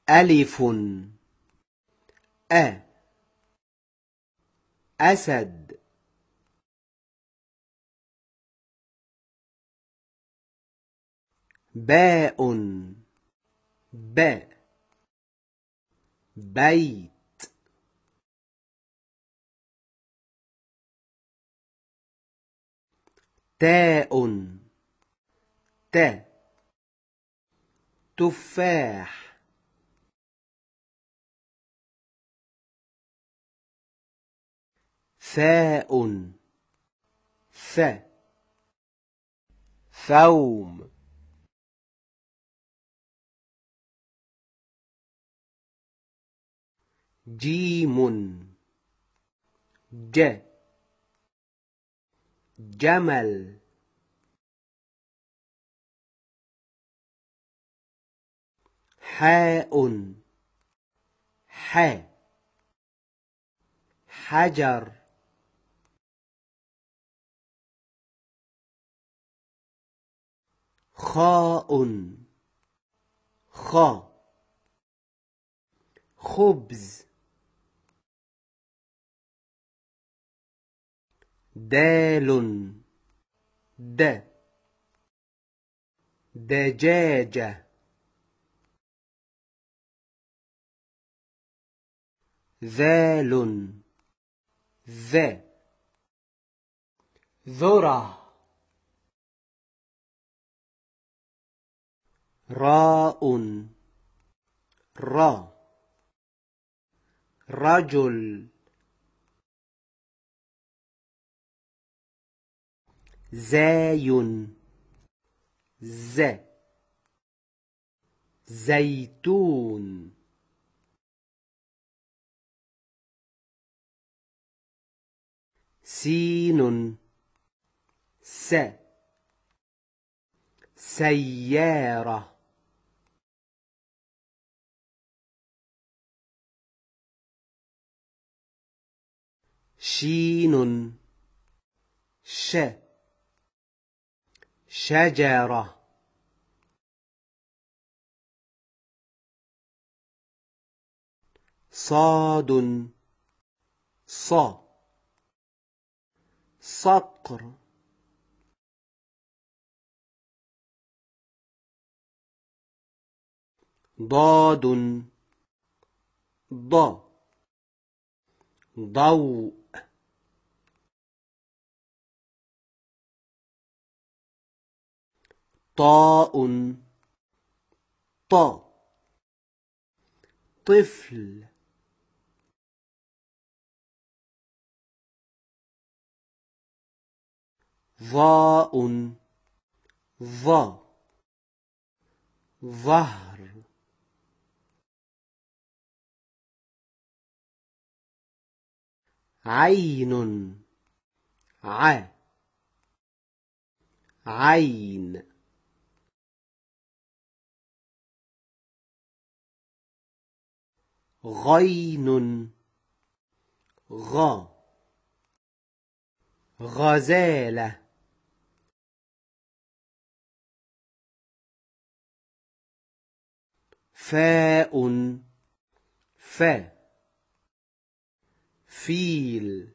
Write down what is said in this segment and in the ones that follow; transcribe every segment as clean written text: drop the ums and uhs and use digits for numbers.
ألف أسد باء بيت تاء تفاح ثاء ثوم جيم جمل حاء حجر خاء خبز دال دجاجة ذال ذرة راء رجل زاي زيتون سين سيارة شين شجرة صاد صقر ضاد ضوء طاء طفل ظاء ظهر عين عين غين غزالة فاء فيل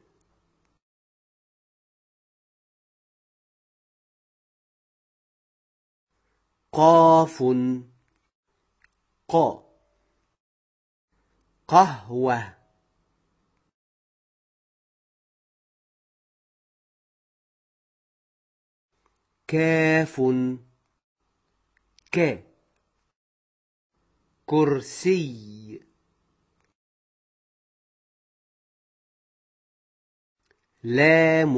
قاف قهوة كاف كرسي لام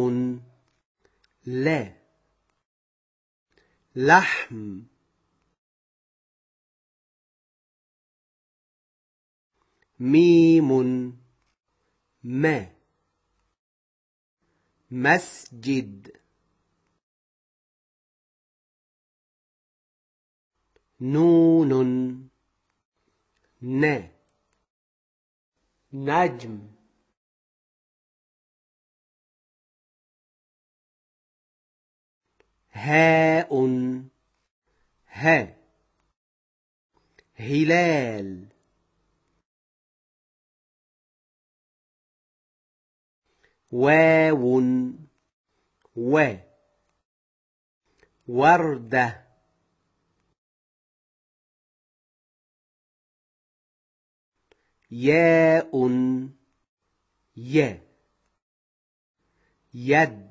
لحم ميم مسجد نون نجم هاء هلال واو و وردة ياء ي يد